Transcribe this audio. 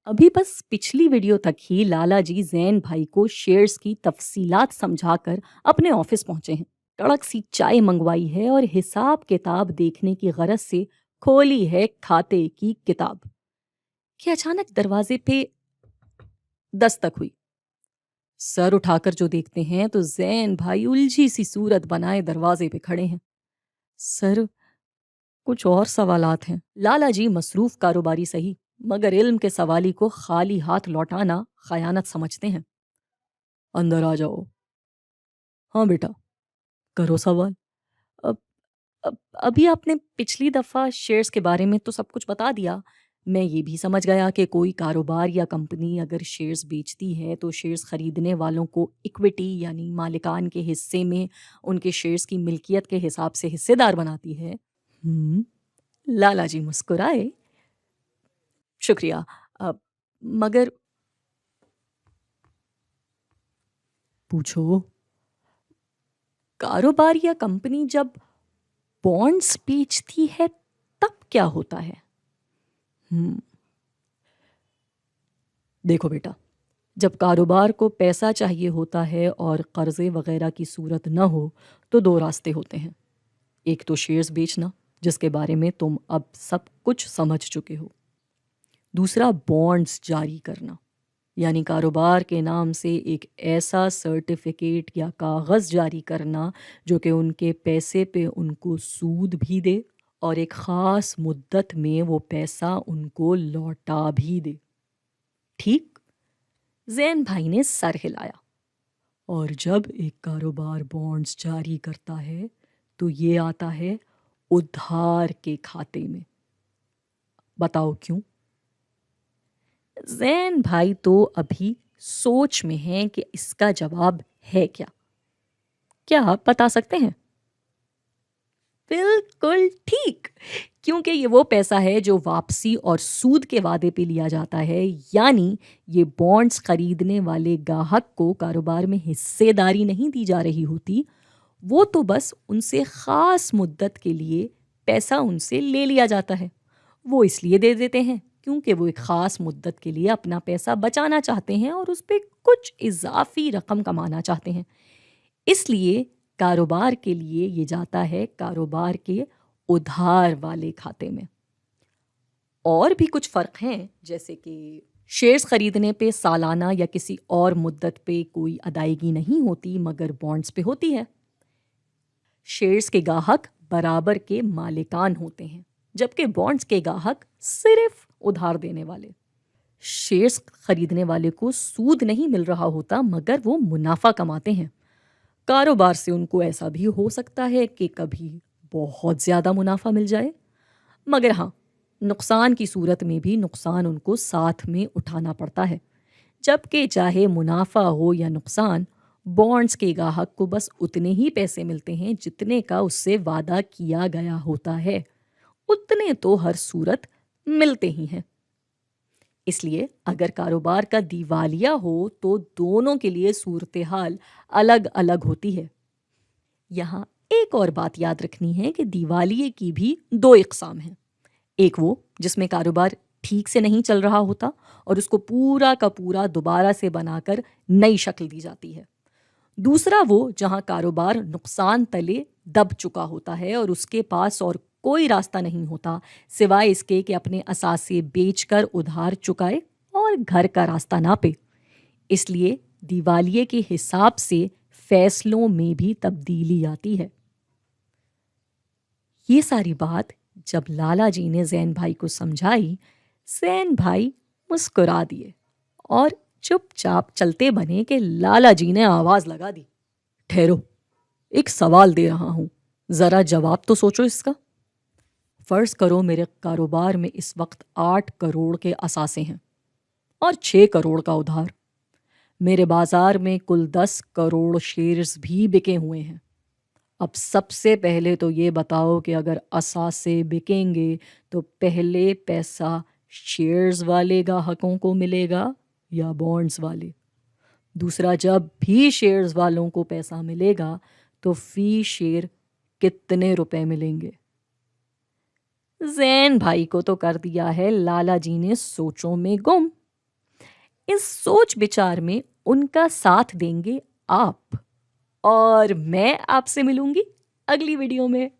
अभी बस पिछली वीडियो तक ही लाला जी जैन भाई को शेयर्स की तफसीलात समझाकर अपने ऑफिस पहुंचे हैं। कड़क सी चाय मंगवाई है और हिसाब किताब देखने की गरज से खोली है खाते की किताब कि अचानक दरवाजे पे दस्तक हुई। सर उठाकर जो देखते हैं तो जैन भाई उलझी सी सूरत बनाए दरवाजे पे खड़े हैं। सर, कुछ और सवालात हैं। लाला जी मसरूफ कारोबारी सही, मगर इल्म के सवाली को खाली हाथ लौटाना खयानत समझते हैं। अंदर आ जाओ। हाँ बेटा, करो सवाल। अब अभी आपने पिछली दफ़ा शेयर्स के बारे में तो सब कुछ बता दिया। मैं ये भी समझ गया कि कोई कारोबार या कंपनी अगर शेयर्स बेचती है तो शेयर्स खरीदने वालों को इक्विटी यानी मालिकान के हिस्से में उनके शेयर्स की मिल्कियत के हिसाब से हिस्सेदार बनाती है। लाला जी मुस्कुराए। शुक्रिया। मगर पूछो। कारोबार या कंपनी जब बॉन्ड्स बेचती है तब क्या होता है? देखो बेटा, जब कारोबार को पैसा चाहिए होता है और कर्जे वगैरह की सूरत न हो तो दो रास्ते होते हैं। एक तो शेयर्स बेचना, जिसके बारे में तुम अब सब कुछ समझ चुके हो। दूसरा बॉन्ड्स जारी करना, यानी कारोबार के नाम से एक ऐसा सर्टिफिकेट या कागज़ जारी करना जो कि उनके पैसे पे उनको सूद भी दे और एक ख़ास मुद्दत में वो पैसा उनको लौटा भी दे। ठीक? जैन भाई ने सर हिलाया। और जब एक कारोबार बॉन्ड्स जारी करता है तो ये आता है उधार के खाते में। बताओ क्यों? जैन भाई तो अभी सोच में हैं कि इसका जवाब है क्या। क्या आप बता सकते हैं? बिल्कुल ठीक, क्योंकि ये वो पैसा है जो वापसी और सूद के वादे पे लिया जाता है। यानी ये बॉन्ड्स खरीदने वाले गाहक को कारोबार में हिस्सेदारी नहीं दी जा रही होती, वो तो बस उनसे ख़ास मुद्दत के लिए पैसा उनसे ले लिया जाता है। वो इसलिए दे देते हैं क्योंकि वो एक ख़ास मुद्दत के लिए अपना पैसा बचाना चाहते हैं और उस पर कुछ इजाफी रकम कमाना चाहते हैं। इसलिए कारोबार के लिए ये जाता है कारोबार के उधार वाले खाते में। और भी कुछ फ़र्क हैं, जैसे कि शेयर्स खरीदने पे सालाना या किसी और मुद्दत पे कोई अदायगी नहीं होती, मगर बॉन्ड्स पे होती है। शेयर्स के गाहक बराबर के मालिकान होते हैं, जबकि बॉन्ड्स के गाहक सिर्फ उधार देने वाले। शेयर्स खरीदने वाले को सूद नहीं मिल रहा होता, मगर वो मुनाफा कमाते हैं। कारोबार से उनको ऐसा भी हो सकता है कि कभी बहुत ज़्यादा मुनाफा मिल जाए, मगर हाँ, नुकसान की सूरत में भी नुकसान उनको साथ में उठाना पड़ता है। जबकि चाहे मुनाफा हो या नुकसान, बॉन्ड्स के गाहक को बस उतने ही पैसे मिलते हैं जितने का उससे वादा किया गया होता है। उतने तो हर सूरत मिलते ही हैं। इसलिए अगर कारोबार का दिवालिया हो तो दोनों के लिए सूरत हाल अलग अलग होती है। यहाँ एक और बात याद रखनी है कि दिवालिये की भी दो इकसाम हैं। एक वो जिसमें कारोबार ठीक से नहीं चल रहा होता और उसको पूरा का पूरा दोबारा से बनाकर नई शक्ल दी जाती है। दूसरा वो जहाँ कारोबार नुकसान तले दब चुका होता है और उसके पास और कोई रास्ता नहीं होता सिवाय इसके कि अपने असासे बेचकर उधार चुकाए और घर का रास्ता नापे। इसलिए दिवालिये के हिसाब से फैसलों में भी तब्दीली आती है। ये सारी बात जब लाला जी ने जैन भाई को समझाई, जैन भाई मुस्कुरा दिए और चुपचाप चलते बने कि लाला जी ने आवाज लगा दी, ठहरो, एक सवाल दे रहा हूं, जरा जवाब तो सोचो इसका। फर्ज करो मेरे कारोबार में इस वक्त 8 करोड़ के असासे हैं और 6 करोड़ का उधार। मेरे बाजार में कुल 10 करोड़ शेयर्स भी बिके हुए हैं। अब सबसे पहले तो ये बताओ कि अगर असासे बिकेंगे तो पहले पैसा शेयर्स वाले ग्राहकों को मिलेगा या बॉन्ड्स वाले? दूसरा, जब भी शेयर्स वालों को पैसा मिलेगा तो फी शेयर कितने रुपए मिलेंगे? जैन भाई को तो कर दिया है लाला जी ने सोचों में गुम। इस सोच विचार में उनका साथ देंगे आप। और मैं आपसे मिलूंगी अगली वीडियो में।